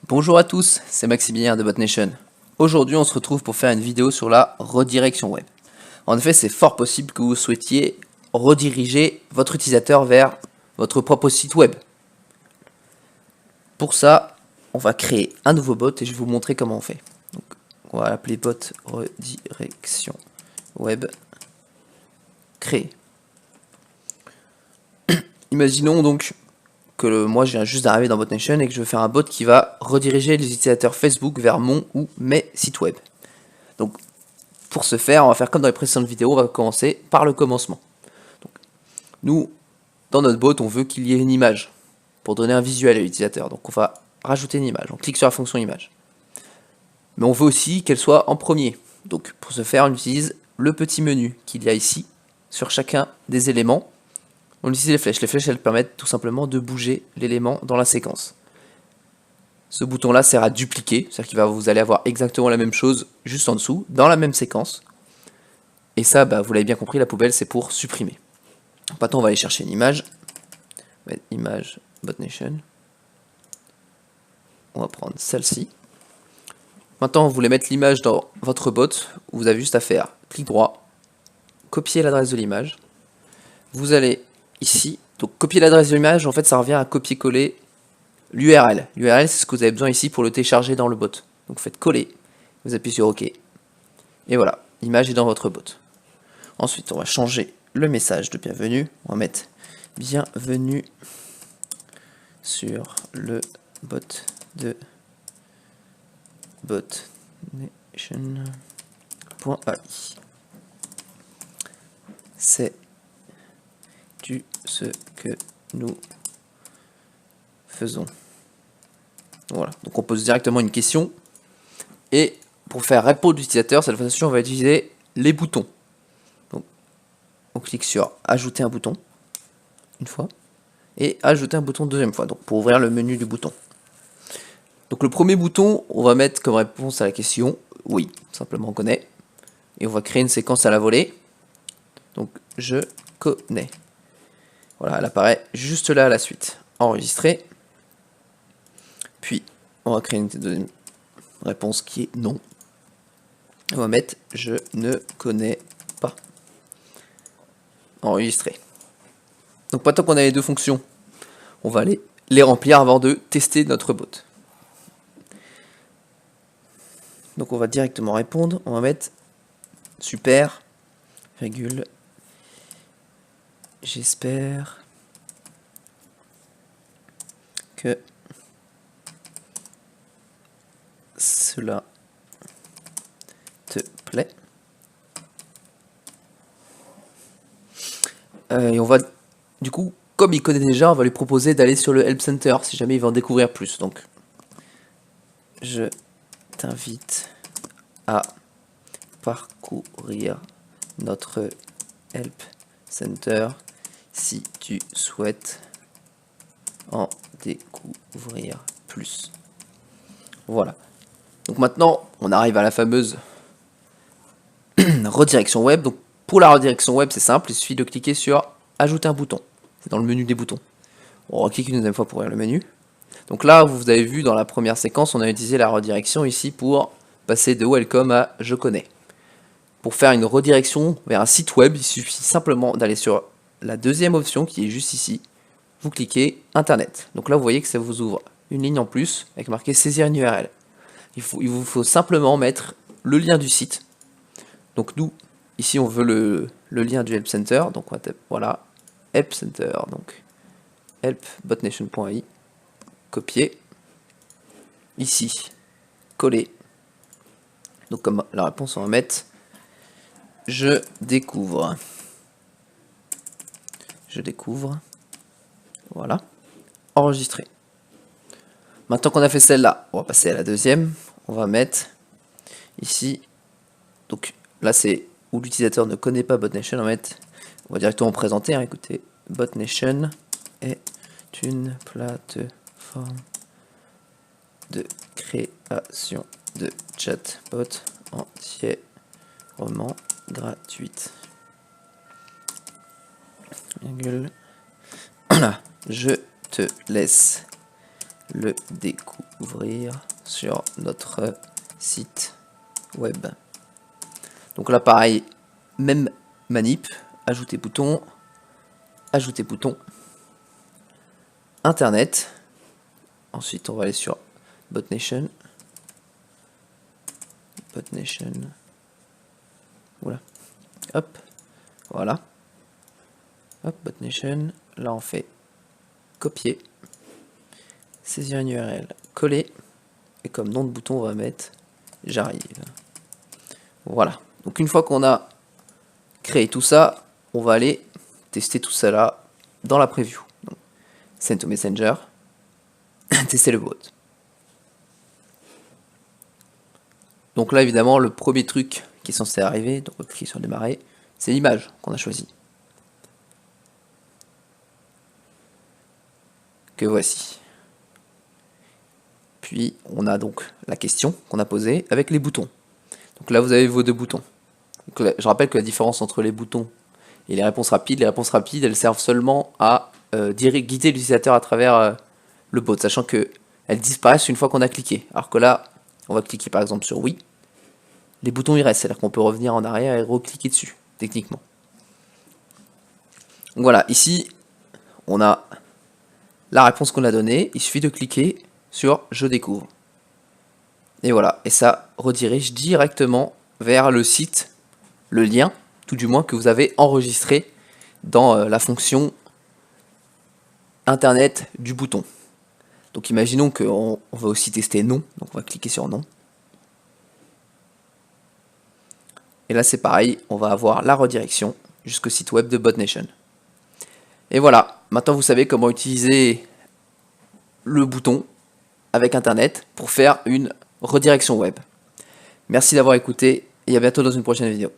Bonjour à tous, c'est Maximilien de BotNation. Aujourd'hui, on se retrouve pour faire une vidéo sur la redirection web. En effet, c'est fort possible que vous souhaitiez rediriger votre utilisateur vers votre propre site web. Pour ça, on va créer un nouveau bot et je vais vous montrer comment on fait. Donc, on va l'appeler bot redirection web créer. Imaginons donc que moi je viens juste d'arriver dans BotNation et que je veux faire un bot qui va rediriger les utilisateurs Facebook vers mon ou mes sites web. Donc pour ce faire, on va faire comme dans les précédentes vidéos, on va commencer par le commencement. Donc, nous, dans notre bot, on veut qu'il y ait une image pour donner un visuel à l'utilisateur. Donc on va rajouter une image, on clique sur la fonction image. Mais on veut aussi qu'elle soit en premier. Donc pour ce faire, on utilise le petit menu qu'il y a ici sur chacun des éléments. On utilise les flèches. Les flèches, elles permettent tout simplement de bouger l'élément dans la séquence. Ce bouton-là sert à dupliquer, c'est-à-dire que vous allez avoir exactement la même chose juste en dessous, dans la même séquence. Et ça, vous l'avez bien compris, la poubelle, c'est pour supprimer. Maintenant, on va aller chercher une image. On va mettre image BotNation. On va prendre celle-ci. Maintenant, vous voulez mettre l'image dans votre bot. Vous avez juste à faire clic droit, copier l'adresse de l'image. Vous allez ici, donc copier l'adresse de l'image, en fait ça revient à copier-coller l'URL. L'URL c'est ce que vous avez besoin ici pour le télécharger dans le bot. Donc vous faites coller, vous appuyez sur OK. Et voilà, l'image est dans votre bot. Ensuite on va changer le message de bienvenue. On va mettre bienvenue sur le bot de botnation.ai. C'est ce que nous faisons. Voilà, donc on pose directement une question et pour faire répondre l'utilisateur, cette fois-ci on va utiliser les boutons. Donc on clique sur ajouter un bouton une fois et ajouter un bouton deuxième fois, donc pour ouvrir le menu du bouton. Donc le premier bouton, on va mettre comme réponse à la question oui, simplement on connaît, et on va créer une séquence à la volée. Donc je connais. Voilà, elle apparaît juste là à la suite. Enregistrer. Puis, on va créer une deuxième réponse qui est non. On va mettre je ne connais pas. Enregistrer. Donc, maintenant qu'on a les deux fonctions, on va aller les remplir avant de tester notre bot. Donc, on va directement répondre. On va mettre super, virgule, j'espère que cela te plaît. Et on va, du coup, comme il connaît déjà, on va lui proposer d'aller sur le Help Center si jamais il veut en découvrir plus. Donc, je t'invite à parcourir notre Help Center si tu souhaites en découvrir plus. Voilà. Donc maintenant, on arrive à la fameuse redirection web. Donc pour la redirection web, c'est simple, il suffit de cliquer sur ajouter un bouton. C'est dans le menu des boutons. On va cliquer une deuxième fois pour ouvrir le menu. Donc là, vous avez vu dans la première séquence, on a utilisé la redirection ici pour passer de welcome à je connais. Pour faire une redirection vers un site web, il suffit simplement d'aller sur la deuxième option qui est juste ici. Vous cliquez Internet. Donc là, vous voyez que ça vous ouvre une ligne en plus avec marqué saisir une URL. Il vous faut simplement mettre le lien du site. Donc nous, ici, on veut le lien du Help Center. Donc on va taper, voilà, Help Center, donc help.botnation.ai, copier, ici, coller. Donc comme la réponse, on va mettre je découvre. Je découvre. Voilà. Enregistrer. Maintenant qu'on a fait celle-là, on va passer à la deuxième. On va mettre ici. Donc là, c'est où l'utilisateur ne connaît pas BotNation. On va directement présenter. Hein, écoutez, BotNation est une plateforme de création de chatbot entièrement gratuite. Voilà, je te laisse le découvrir sur notre site web. Donc là pareil, même manip, ajouter bouton, internet. Ensuite on va aller sur BotNation. Oula. Hop, voilà. Hop, BotNation. Là on fait copier, saisir une URL, coller, et comme nom de bouton on va mettre j'arrive. Voilà. Donc une fois qu'on a créé tout ça, on va aller tester tout ça là dans la preview. Donc, send to Messenger, tester le bot. Donc là évidemment le premier truc qui est censé arriver, donc on va cliquer sur démarrer, c'est l'image qu'on a choisie. Que voici. Puis on a donc la question qu'on a posée avec les boutons. Donc là vous avez vos deux boutons. Donc là, je rappelle que la différence entre les boutons et les réponses rapides elles servent seulement à guider l'utilisateur à travers le bot, sachant que elles disparaissent une fois qu'on a cliqué. Alors que là, on va cliquer par exemple sur oui, les boutons y restent, c'est-à-dire qu'on peut revenir en arrière et recliquer dessus, techniquement. Donc voilà, ici, on a la réponse qu'on a donnée, il suffit de cliquer sur je découvre. Et voilà, et ça redirige directement vers le site, le lien, tout du moins, que vous avez enregistré dans la fonction internet du bouton. Donc imaginons qu'on va aussi tester non, donc on va cliquer sur non. Et là c'est pareil, on va avoir la redirection jusqu'au site web de BotNation. Et voilà, maintenant vous savez comment utiliser le bouton avec internet pour faire une redirection web. Merci d'avoir écouté et à bientôt dans une prochaine vidéo.